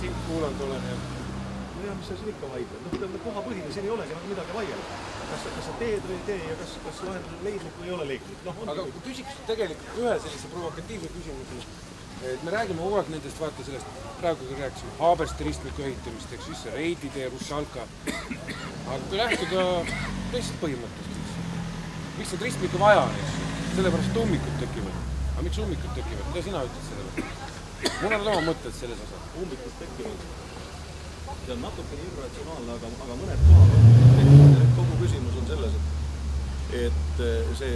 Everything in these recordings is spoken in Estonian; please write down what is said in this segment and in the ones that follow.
Siit kuulanud olen ja... No ja mis sa siin ikka vaidled? No kohapõhine, siin ei ole siin midagi vaielda. Kas sa teed või ei tee ja kas lahendus on leidnud või ei ole leidnud? Aga kui küsiks tegelikult ühe sellise provokatiivse küsimuse, et me räägime kogu aeg nendest, vaata sellest, praegu rääkisime Haabersti ristmiku ehitamist, eks siis Reiditee, Russalka. Aga kui lähtuda teisest põhimõttest, miks need ristmiku vaja on, eks? Sellepärast, et ummikud tekivad. Aga miks ummikud tekivad? Mida sina ütled sellele? Mul on oma mõtted selles osas. Ummikud tekivad. See on natukene irratsionaalne, aga mõned kohad. Kogu küsimus on selles, et see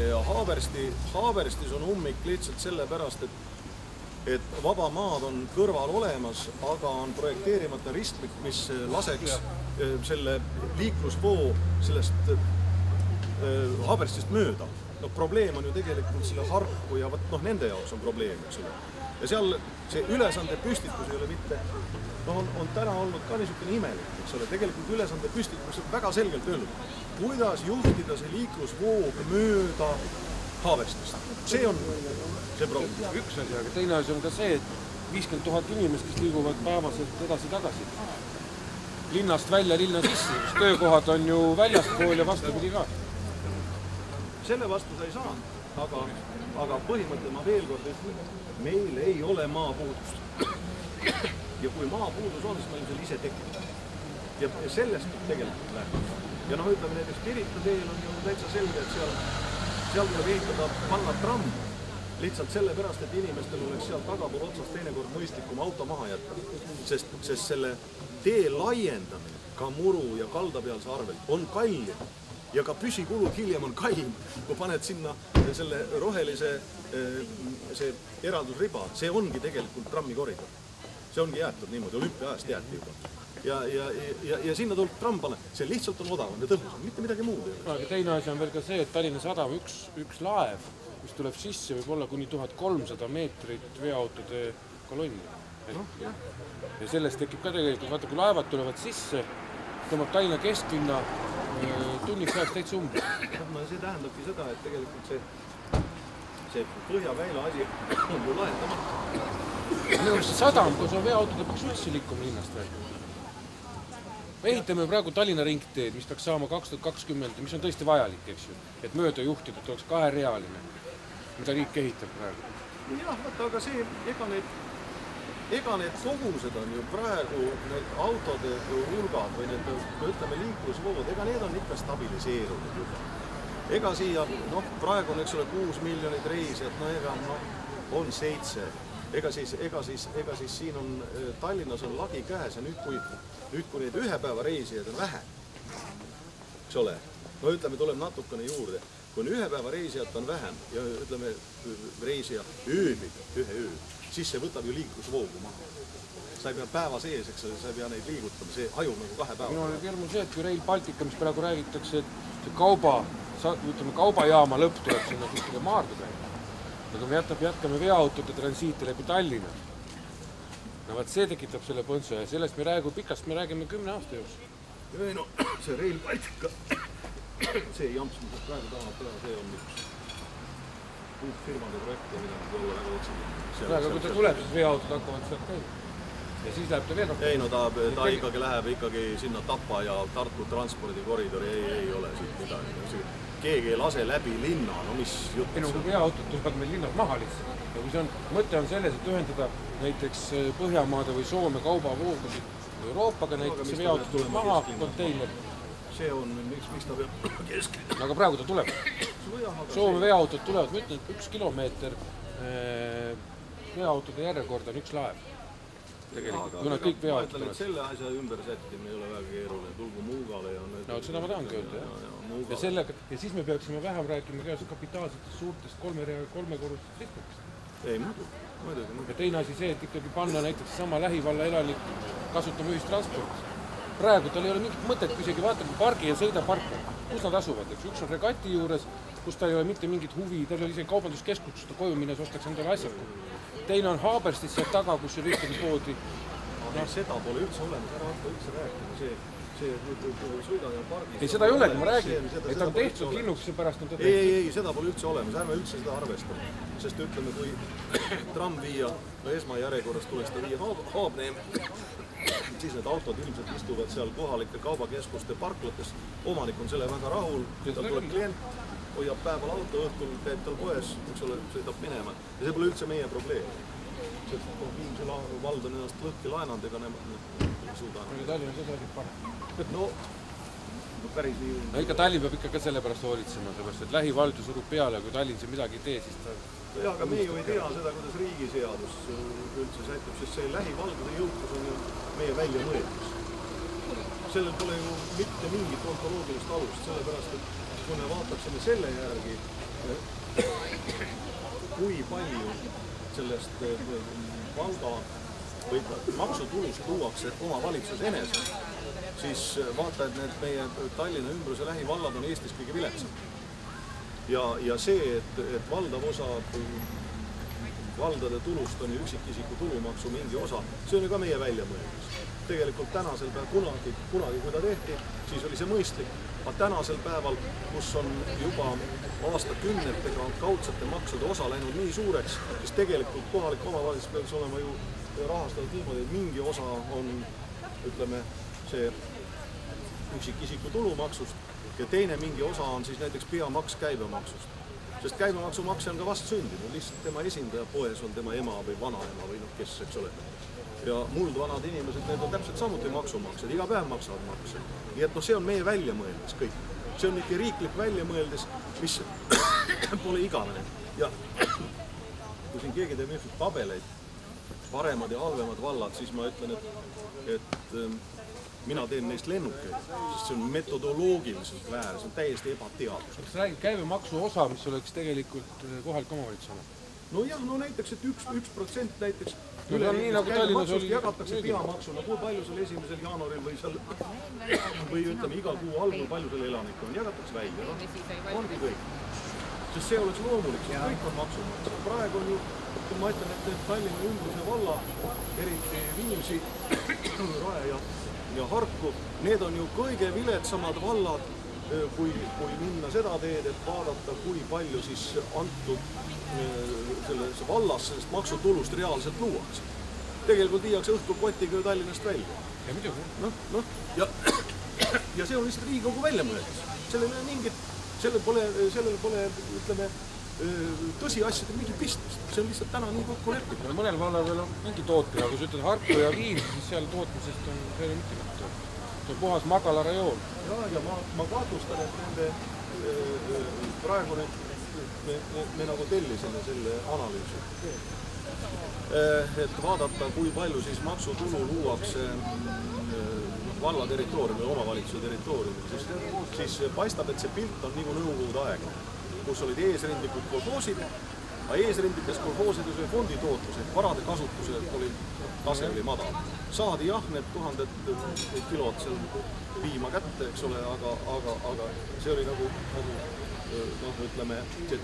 Haaberstis on ummik lihtsalt sellepärast, et vaba maad on kõrval olemas, aga on projekteerimata ristmik, mis laseks selle liiklusvoo sellest Haaberstist mööda. No probleem on ju tegelikult selle Harku ja nende jaoks on probleem, eks ole. Ja seal see ülesande püstitus ei ole mitte, on täna olnud ka niisugune imelik, eks ole. Tegelikult ülesande püstitus on väga selgelt öelnud, kuidas juhtida see liiklusvoog mööda Haaberstist. See on see probleem. Üks asi, aga teine asi on ka see, et 50 000 inimest, kes liiguvad päevaselt edasi-tagasi. Linnast välja, linna sisse, kus töökohad on ju väljaspool ja vastupidi ka. Selle vastu sa ei saa, aga põhimõtteliselt ma veel kord ütlen, meil ei ole maapuudust. Ja kui maapuudus on, siis meil seal ise tekib. Ja sellest tegelikult läheb. Ja ütleme näiteks Pirita teel on ju täitsa selge, et seal tuleb ehitada panna tramm. Lihtsalt sellepärast, et inimestel oleks seal tagapool otsast teinekord mõistlikum auto maha jätta. Sest selle tee laiendamine ka muru ja kaldapealse arvelt on kallim. Ja ka püsikulud hiljem on kallim, kui paned sinna selle rohelise see eraldusriba. See ongi tegelikult trammikoridor. See ongi jäetud niimoodi, olümpiaajast jäeti juba. Ja sinna tuleb tramm panna. See lihtsalt on odavam ja tõhusam, mitte midagi muud. Aga teine asi on veel ka see, et Tallinna Sadam üks laev, mis tuleb sisse, võib olla kuni 1300 meetrit veoautode kolonni. Ja sellest tekib ka tegelikult, vaata kui laevad tulevad sisse, tõmbab Tallinna kesklinna tunniks ajaks täitsa umbe. See tähendabki seda, et tegelikult see Põhja-Väila asi on ju lahendamata. Minu arust see sadam, kus on veoautode, peaks üldse liikuma linnast välja. Me ehitame praegu Tallinna ringteed, mis peaks saama 2020, mis on tõesti vajalik, eks ju, et mööda juhtida, et oleks kaherealine, mida riik ehitab praegu. Jah, vaata, aga see, ega need kogused on ju praegu need autode hulgad või need, ütleme, liiklusvood, ega need on ikka stabiliseerunud juba. Ega siia, praegu on, eks ole, 6 miljonit reisijat, on 7. Ega siis siin on, Tallinnas on lagi käes ja nüüd kui neid ühe päeva reisijaid on vähe, eks ole, ütleme, tuleb natukene juurde. Kui on ühe päeva reisijat on vähem ja ütleme, reisija ööbib ühe öö, siis see võtab ju liiklusvoogu maha. Sa ei pea päeva sees, eks sa ei pea neid liigutama, see hajub nagu 2 päeva. Minu oli hirmu see, et kui Rail Baltica, mis praegu räägitakse, et see kaubajaama lõpp tuleb sinna kuskile Maardu käima. Aga me jätkame veoautode transiite läbi Tallinna. See tekitab selle põntsu ja sellest me räägime 10 aasta jooksul. Ei see Rail Baltica, see jamps, mis praegu tahavad teha, see on üks uut firmade projekte, mida nad olla väga otsida. Aga kui ta tuleb, siis veoautod hakkavad sealt käima. Ja siis läheb ta veel rohkem. Ei, ta ikkagi läheb sinna Tapa ja Tartu transpordikoridori, ei ole siit midagi. Keegi ei lase läbi linna, mis jutt. Kui veoautod tulevad meil linnas maha lihtsalt. Ja kui mõte on selles, et ühendada näiteks Põhjamaade või Soome kaubavoogusid Euroopaga, näiteks see veoautod tuleb maha, konteiner. See on, miks ta peab keskele. Aga praegu ta tuleb. Soome veoautod tulevad, ma ütlen, et 1 kilomeeter veoautode järjekorda on 1 laev. Tegelikult, kui nad kõik veoautod tulevad. Ma ütlen, et selle asja ümber sättimine ei ole väga keeruline, tulgu Muugale ja... seda ma tahangi öelda, ja siis me peaksime vähem rääkima kapitaalsetest suurtest 3-korrustest ristmikest. Ei, muidugi. Ja teine asi see, et ikkagi panna näiteks sama lähivalla elanik kasutama ühistransport. Praegu tal ei ole mingit mõtet, kui isegi vaata, kui pargi ja sõida parka, kus nad asuvad. Üks on regati juures, kus ta ei ole mitte mingit huvi, tal ei ole isegi kaubanduskeskus, kus ta koju minnes ostaks endale asjaku. Teine on Haaberstis sealt taga, kus see ristmik poodi. Seda pole üldse olemas, ära hakka üldse rääkima. see sõida ja pargi. Ei, seda ei olegi, ma räägin, et on tehtud linnuks, seepärast on ta tehtud. Ei, seda pole üldse olemas, ärme üldse seda arvestame. Sest ütleme, kui tramm viia, esmajärjekorras tuleks ta viia Haabneem, siis need autod ilmselt istuvad seal kohalike kaubakeskuste parklates. Omanik on selle väga rahul, tal tuleb klient, hoiab päeval auto, õhtul käib tal poes, eks ole, sõidab minema. Ja see pole üldse meie probleem. Sest Viimsi vald on ennast lõhki laenanud, ega nemad ei suuda. Tallinnas osa olid parem. No päris nii. No ikka Tallinn peab ikka ka selle pärast hoolitsema, sellepärast, et lähivaldu surub peale, kui Tallinn siin midagi ei tee, siis ta... Ja, aga me ju ei tea seda, kuidas riigiseadus üldse sätib, sest see lähivaldade jõukus on ju meie väljamõeldus. Sellel pole ju mitte mingit ontoloogilist alust, sellepärast, et kui me vaataksime selle järgi, kui palju sellest valda või maksutulust tuuakse omavalitsus enese, siis vaata, et need meie Tallinna ümbruse lähivallad on Eestis kõige viletsam. Ja see, et valdav osa valdade tulust on ju üksikisiku tulumaksu mingi osa, see on ju ka meie väljamõeldus. Tegelikult tänasel päeval, kunagi kui ta tehti, siis oli see mõistlik. Aga tänasel päeval, kus on juba aastakümnetega kaudsete maksude osa läinud nii suureks, siis tegelikult kohalik omavalitsus peaks olema ju rahastatud niimoodi, et mingi osa on, ütleme, see üksikisiku tulumaksust ja teine mingi osa on siis näiteks peamaks käibemaksust. Sest käibemaksumakse on ka vastsündinud, lihtsalt tema esindaja poes on tema ema või vanaema või kes, eks ole. Ja muldvanad inimesed, need on täpselt samuti maksumaksed, iga päev maksavad makse. Nii et see on meie väljamõeldis kõik. See on ikka riiklik väljamõeldis, mis pole igavene. Ja kui siin keegi teeb ilmselt tabeleid, paremad ja halvemad vallad, siis ma ütlen, et mina teen neist lennukeid, sest see on metodoloogiliselt väär, see on täiesti ebateadus. Kas räägid käibemaksu osa, mis oleks tegelikult kohalik omavalitsusena? No jah, no näiteks, et 1% näiteks üle käibemaksust jagatakse peamaksuna, kui palju seal 1. jaanuaril või seal, või ütleme iga kuu algul, palju seal elanikke on, jagatakse välja, ongi kõik. Sest see oleks loomulik, sest kõik on maksumaksud. Praegu on ju, kui ma ütlen, et Tallinna ümbruse valla, eriti Viimsi, Rae ja Harku, need on ju kõige viletsamad vallad, kui minna seda teed, et vaadata, kui palju siis antud selles vallas sellest maksutulust reaalselt luuakse. Tegelikult viiakse õhtul kotiga Tallinnast välja. Ja muidugi. Ja see on lihtsalt Riigikogu väljamõeldis. Sellel pole, ütleme, tõsiasjadel mingi pistmist. See on lihtsalt täna nii kokku leppinud. Mõnel vallal veel on mingi tootmine, kui sa ütled Harku ja Viim, siis seal tootmisest on veel mitte mitte. See on puhas magala rajoon. Ja ma kahtlustan, et nende praegu me nagu tellisime selle analüüsi. Et vaadata, kui palju siis maksutulu luuakse valla territooriumil, omavalitsuse territooriumil, siis paistab, et see pilt on nagu nõukogude aeg, kus olid eesrindlikud kolhoosid, aga eesrindlikes kolhoosides oli fonditootlus, et varade kasutusel tase oli madal. Saadi jah, need 1000 kilod seal piima kätte, eks ole, aga see oli nagu ütleme, see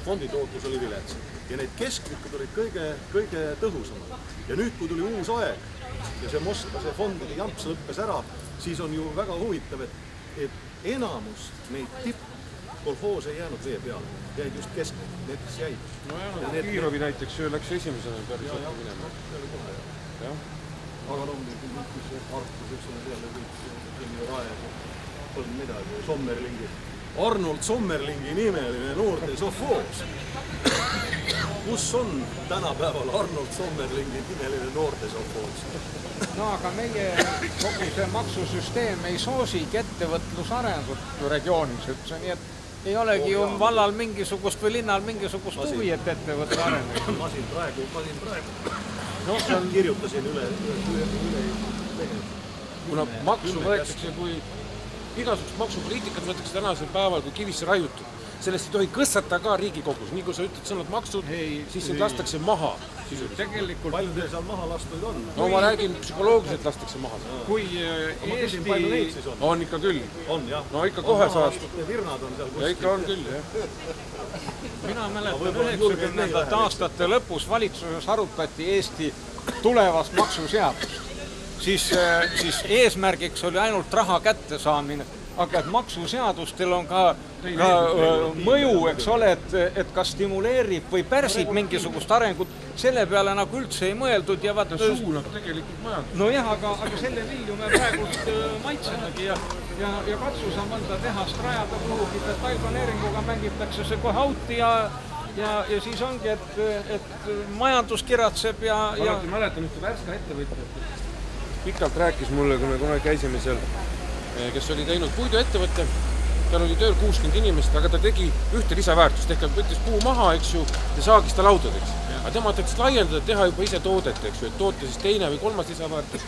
fonditootlus oli vilets. Ja need kesklikud olid kõige tõhusamad. Ja nüüd, kui tuli uus aeg ja see fondide jamps lõppes ära, siis on ju väga huvitav, et enamus neid tipp-kolhoos ei jäänud vee peale. Jäid just kesklikud, need kes jäid. No jah, Kiirovi näiteks läks esimesena päris õhku minema. Aga loomulikult, kus see Harkus, eks ole, seal ja kõik see Rae, polnud midagi, Sommerlingi. Arnold Sommerlingi nimeline noorte sovhoos. Kus on tänapäeval Arnold Sommerlingi nimeline noorte sovhoos? No aga meie kogu see maksusüsteem ei soosigi ettevõtlusarengut regioonis üldse, nii et ei olegi ju vallal mingisugust või linnal mingisugust huvi, et ettevõtlusarengut. Ma siin praegu kirjutasin üle. Kuna maksu võetakse kui igasugust maksupoliitikat võetakse tänasel päeval kui kivisse raiutud. Sellest ei tohi kõssata ka Riigikogus. Nii kui sa ütled sõnad maksud, siis need lastakse maha. Tegelikult... Palju teil seal maha lastud on? No ma räägin, psühholoogiliselt lastakse maha. Kui Eesti... On ikka küll. On, jah. No ikka kohe saad. Virnad on seal kuskil. Ja ikka on küll, jah. Mina mäletan 90. aastate lõpus valitsuses arutati Eesti tulevast maksuseadust. siis eesmärgiks oli ainult raha kätte saamine. Aga et maksuseadustel on ka mõju, eks ole, et kas stimuleerib või pärsib mingisugust arengut, selle peale nagu üldse ei mõeldud ja vaat... Suunab tegelikult majandus. No jah, aga selle vilju me praegult maitsemegi ja katsus on mõnda tehast rajada kuhugi detailplaneeringuga mängitakse see kohe auti ja siis ongi, et majandus kiratseb ja... Alati mäletan ühte Värska ettevõtjat. Pikalt rääkis mulle, kui me kunagi käisime seal, kes oli teinud puiduettevõtte, tal oli tööl 60 inimest, aga ta tegi ühte lisaväärtust, ehk võttis puu maha, eks ju, ja saagis ta laudadeks. Aga tema tahtis laiendada, teha juba ise toodet, eks ju, et toota siis teine või kolmas lisaväärtus.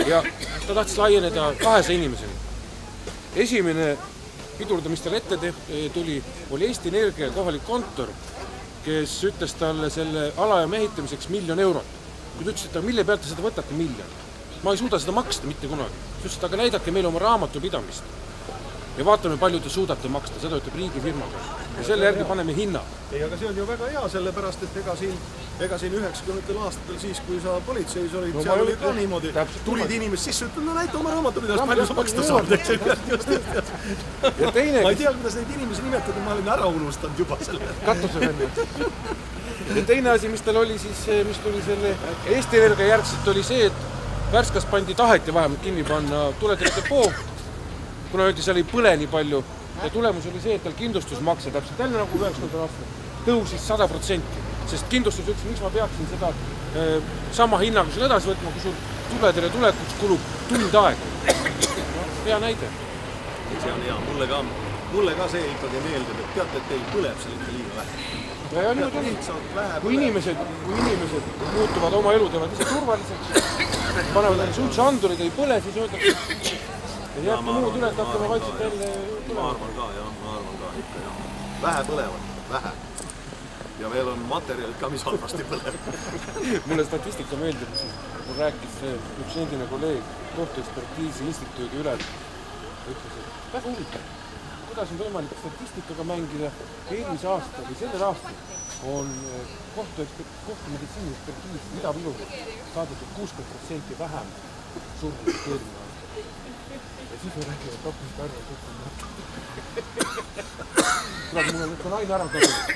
Ja ta tahtis laieneda 200 inimeseni. Esimene pidurda, mis tal ette tuli, oli Eesti Energia kohalik kontor, kes ütles talle selle alaja mehitamiseks 1 000 000 eurot. Kui ta ütles, et mille pealt te seda võtate 1 000 000? Ma ei suuda seda maksta mitte kunagi. Sest aga näidake meile oma raamatupidamist. Ja vaatame, palju te suudate maksta, seda ütleb riigifirmaga. Ja selle järgi paneme hinna. Ei, aga see on ju väga hea, sellepärast, et ega siin 90. aastatel siis, kui sa politseis olid, no, seal oli ka niimoodi, tulid inimest sisse, ütled, no näita oma raamatupidamist, palju sa maksta saad. Ma ei tea, kuidas neid inimesi nimetada, ma olin ära unustanud juba selle. Katuse venna. Ja teine asi, mis tal oli siis, mis tuli selle Eesti Energia järgselt, oli see, et Värskas pandi taheti vähemalt kinni panna tuletõrjedepoo, kuna öeldi, seal ei põle nii palju. Ja tulemus oli see, et tal kindlustusmakse täpselt jälle nagu 90. aastal tõusis 100%, sest kindlustus ütles, miks ma peaksin seda sama hinnaga sul edasi võtma, kui sul tuletõrje tulekuks kulub tund aega. Hea näide. See on hea, mulle ka see ikkagi meeldib, et teate, et teil põleb seal ikka liiga vähe. Ja kui inimesed muutuvad oma elu, teevad ise turvaliseks, panevad enne suutse andurid, ei põle, siis öeldakse, et jääbki muud üle, et hakkame vaikselt jälle põlema. Ma arvan ka, ikka jah. Vähe põlevad, vähe. Ja veel on materjalid ka, mis halvasti põlevad. Mulle statistika meeldib, mul rääkis üks endine kolleeg kohtuekspertiisi instituudi üle, ütles, et väga huvitav. Kuidas on võimalik statistikaga mängida eelmise aasta või sellel aastal on kohtumeditsiini ekspertiis Ida-Virumaal saadetud 60% vähem surnud eelmine aasta. Ja siis me räägime tapmist arvab, et mul on naine ära kadunud.